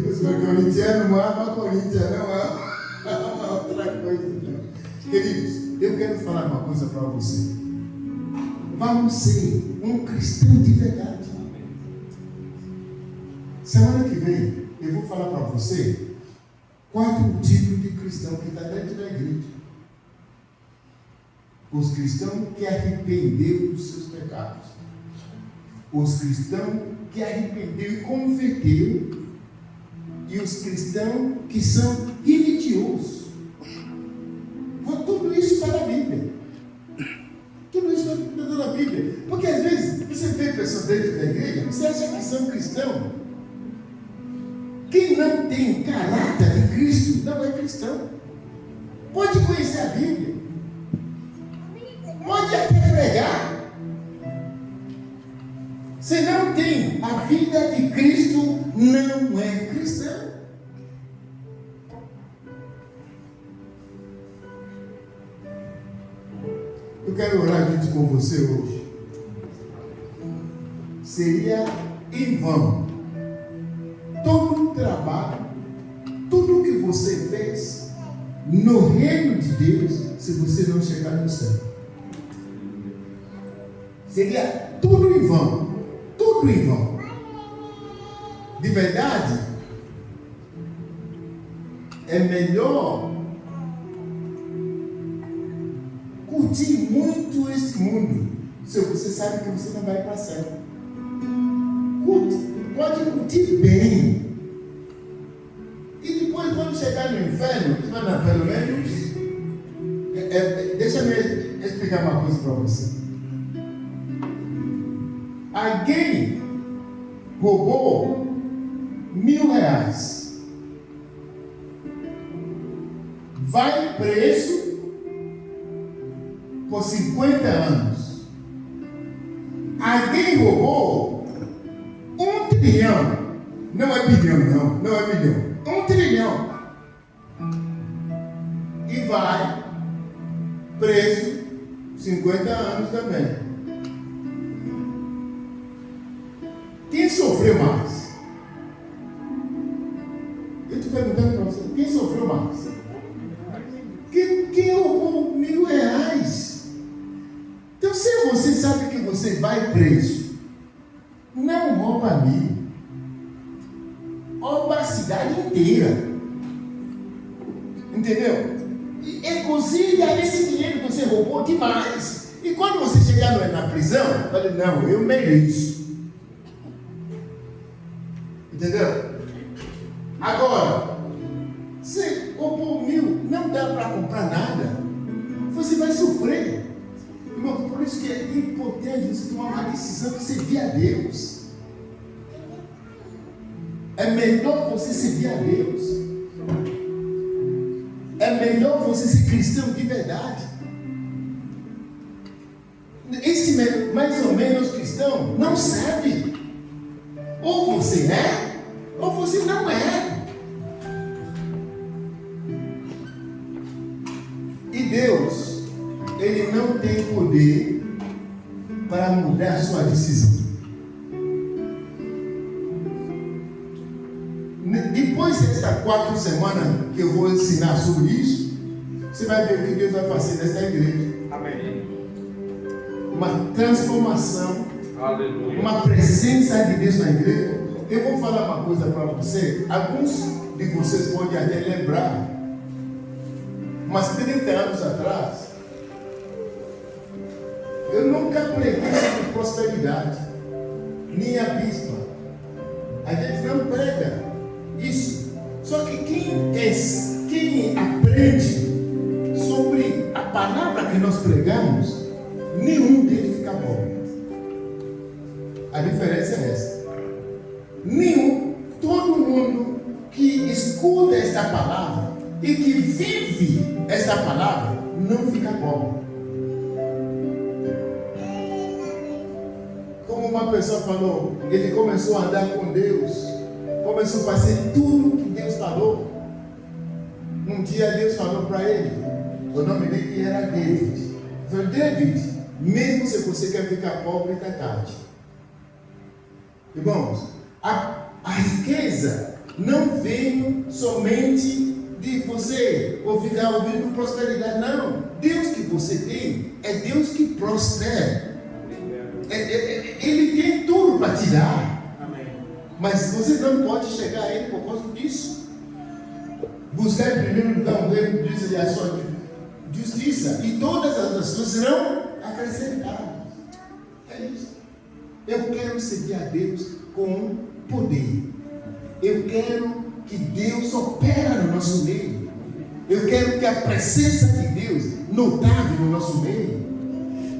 Os corintianos amam a Coríntia, não amam outra coisa. Não. Queridos, eu quero falar uma coisa para você. Vamos ser um cristão de verdade. Semana que vem eu vou falar para você 4 tipos de cristão que está dentro da igreja. Os cristãos que arrependeram dos seus pecados. Os cristãos que arrependeram e converteram. E os cristãos que são religiosos. Tudo isso está na Bíblia. Tudo isso está na Bíblia. Porque às vezes você vê pessoas dentro da igreja, você acha que são cristãos. Quem não tem caráter de Cristo não é cristão. pode conhecer a Bíblia, pode até pregar. Se não tem a vida de Cristo, não é cristão. Eu quero orar junto com você hoje. Seria em vão todo o trabalho, tudo que você fez no reino de Deus, se você não chegar no céu. Seria tudo em vão. Tudo em vão. De verdade, é melhor curtir muito esse mundo, se você sabe que você não vai para o céu. Pode curtir bem. E depois, quando chegar no inferno, não, pelo menos, deixa eu explicar uma coisa para você. Alguém roubou R$1.000, vai preso por 50 anos. Alguém roubou 1 trilhão, não é bilhão, não é bilhão, 1 trilhão, e vai preso 50 anos também. Quem sofreu mais? Eu estou perguntando para você, quem sofreu mais? Quem roubou R$1.000? Então, se você sabe que você vai preso, não rouba 1.000, rouba a cidade inteira. Entendeu? E economia esse dinheiro que você roubou demais. E quando você chegar na prisão, fala, não, eu mereço. Entendeu? Agora, se roubou 1.000, não dá para comprar nada, você vai sofrer. Irmão, por isso que é importante você tomar uma decisão de servir a Deus. É melhor você servir a Deus. É melhor você ser cristão de verdade. Esse mais ou menos cristão não serve. Ou você é, ou você não é. E Deus, Ele não tem poder para mudar a sua decisão. Depois dessas 4 semanas que eu vou ensinar sobre isso, você vai ver o que Deus vai fazer nessa igreja. Amém. Uma transformação. Aleluia. Uma presença de Deus na igreja. Eu vou falar uma coisa para você. Alguns de vocês podem até lembrar. Mas 30 anos atrás, eu nunca preguei sobre prosperidade. Nem a bispa. A gente não prega isso. Só que quem aprende sobre a palavra que nós pregamos, nenhum deles fica pobre. A diferença é essa. Todo mundo que escuta esta palavra e que vive esta palavra não fica pobre. Como uma pessoa falou, ele começou a andar com Deus, começou a fazer tudo que Deus falou. Um dia Deus falou para ele, o nome dele era David. Ele falou, David, mesmo se você quer ficar pobre, está tarde. Irmãos, a riqueza não vem somente de você ou ficar ouvindo prosperidade. Não. Deus que você tem é Deus que prospera. Ele tem tudo para te dar. Mas você não pode chegar a Ele por causa disso. Buscar em primeiro lugar o reino de Deus e a sua justiça, e todas as outras coisas serão acrescentadas. É isso. Eu quero servir a Deus com poder. Eu quero que Deus opere no nosso meio. Eu quero que a presença de Deus notável no nosso meio.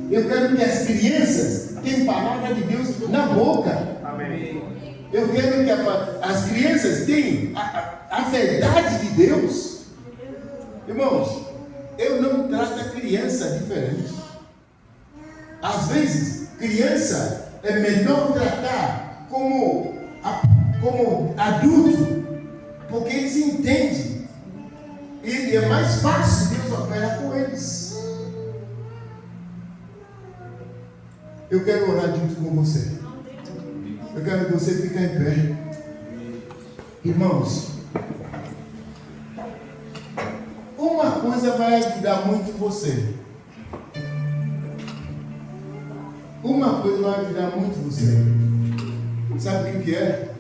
Eu quero que as crianças tenham palavra de Deus na boca. Amém. Eu quero que as crianças tenham a verdade de Deus. Irmãos, criança diferente. Às vezes, criança é melhor tratar como adulto, porque eles entendem. E é mais fácil Deus operar com eles. Eu quero orar junto com você. Eu quero que você fique em pé. Irmãos, uma coisa vai ajudar muito você. Uma coisa vai ajudar muito você. Sabe o que é?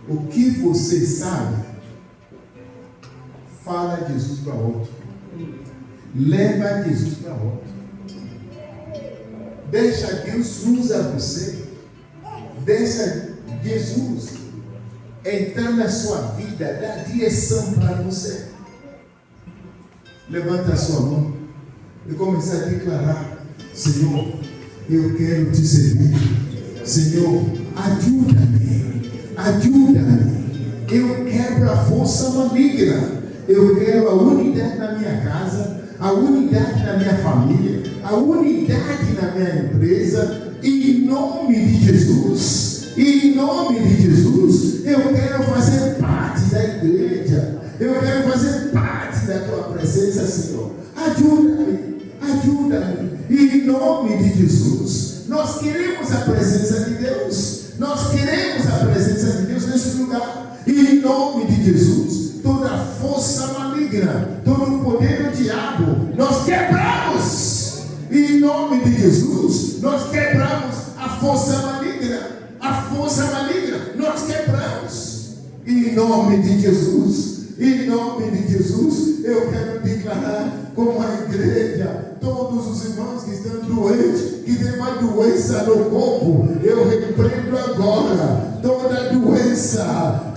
O que você sabe, fala Jesus para outro. Leva Jesus para outro. Deixa Deus usar você. Deixa Jesus entrar na sua vida, dar direção para você. Levanta a sua mão e começa a declarar: Senhor, eu quero te servir. Senhor, ajuda-me. Ajuda-me. Eu quero a força maligna. Eu quero a unidade na minha casa, a unidade na minha família, a unidade na minha empresa. Em nome de Jesus. Em nome de Jesus. Eu quero fazer parte da igreja. Eu quero fazer parte da tua presença, Senhor. Ajuda-me. Ajuda-me. Em nome de Jesus. Nós queremos a presença de Deus. Nós queremos a presença de Deus nesse lugar. Em nome de Jesus. Toda força maligna, todo o poder do diabo, nós quebramos. Em nome de Jesus. Nós quebramos a força maligna. A força maligna, nós quebramos. Em nome de Jesus. Em nome de Jesus, eu quero declarar como a igreja, todos os irmãos que estão doentes, que têm uma doença no corpo, eu repreendo agora toda doença,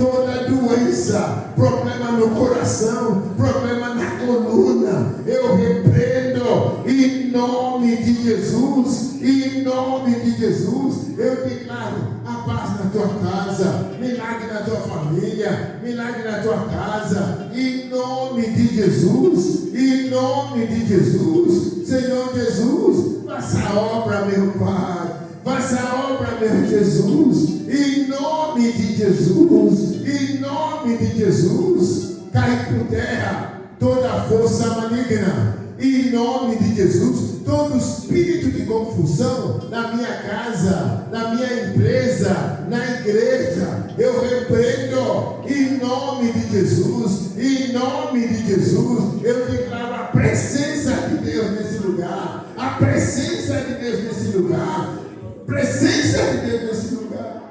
problema no coração, problema na coluna, eu repreendo em nome de Jesus. Em nome de Jesus, eu declaro a paz na tua casa, milagre na tua família, milagre na tua casa, em nome de Jesus, em nome de Jesus. Senhor Jesus, faça a obra, meu Pai, faça a obra, meu Jesus, em nome de Jesus, em nome de Jesus. Cai por terra toda a força maligna. Em nome de Jesus, todo espírito de confusão na minha casa, na minha empresa, na igreja, eu repreendo em nome de Jesus. Em nome de Jesus, eu declaro a presença de Deus nesse lugar. A presença de Deus nesse lugar. Presença de Deus nesse lugar.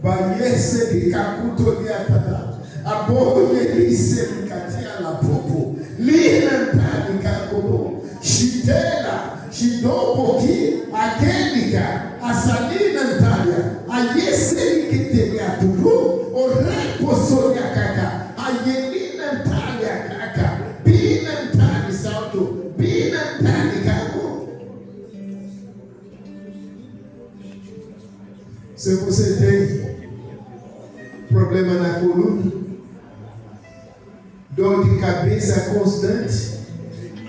Baiese de Cacutoriatada. A boa delícia de Catia La Popo. Linantani Cacobo. Chitela. Chidopoki. Aquelica. A Salina Antália. A Yeseri que teria tudo. O Reposoria Caca. A Yelina Antália Caca. Binantani Salto. Binantani Caco. Se você tem problema na coluna, dor de cabeça constante,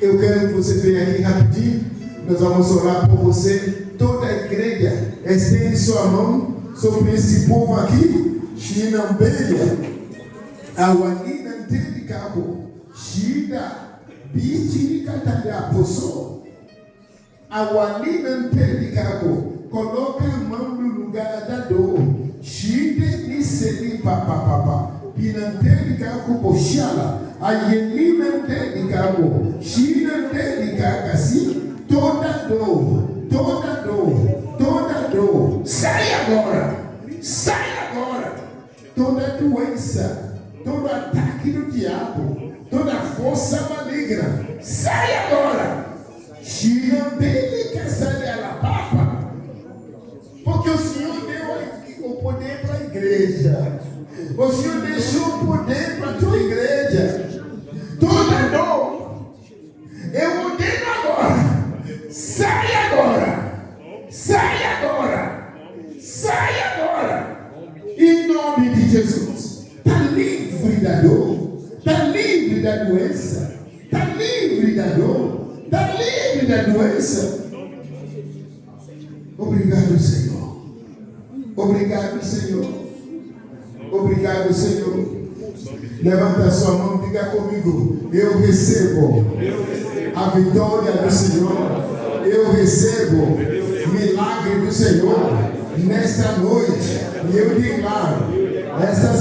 eu quero que você venha aqui rapidinho. Nós vamos orar por você. Toda a igreja estende sua mão sobre esse povo aqui. Chinambelha, Awanina Antelicaco, Chida, Bichiricatalha Poço, Awanina Antelicaco. Coloca a mão no lugar da dor. Chide Niseli Papa. Pinantelicaco Bochala. Ayelinantelicaco. Chinantelicaco. Assim. Toda dor. Sai agora. Toda doença. Todo ataque do diabo. Toda força maligna. Sai agora. Chinantelicaco. Sai a papa. Porque o Senhor deu o poder para a igreja. O Senhor deixou o poder para a tua igreja. Toda dor, eu ordeno agora. Sai agora. Em nome de Jesus. Está livre da dor. Está livre da doença. Está livre livre da dor, está livre da doença. Obrigado, Senhor. Obrigado, Senhor. Obrigado, Senhor. Levanta a sua mão e diga comigo: eu recebo a vitória do Senhor. Eu recebo o milagre do Senhor nesta noite. E eu declaro esta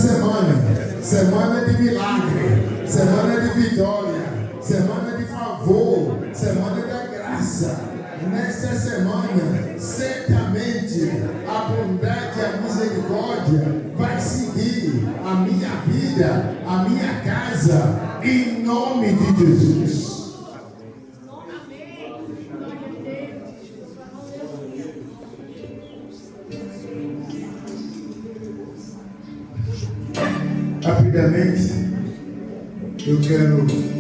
semana de milagre, semana de vitória, semana de favor, semana da graça. Nesta semana, certamente, a bondade e a misericórdia vai seguir a minha vida, a minha casa, em nome de Jesus. Rapidamente, eu quero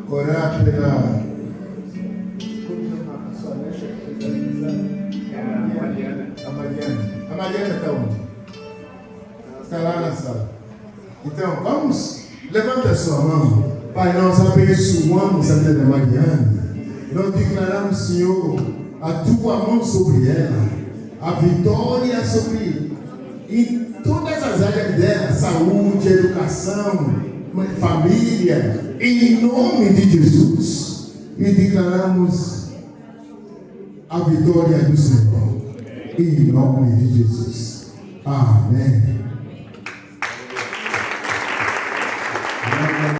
orar pela a Mariana está onde? Está lá na sala. Então, vamos, levanta a sua mão. Pai, nós abençoamos a vida da Mariana. Nós declaramos, Senhor, a tua mão sobre ela, a vitória sobre em todas as áreas dela, saúde, educação, família, em nome de Jesus. E declaramos a vitória do Senhor, em nome de Jesus. Amém.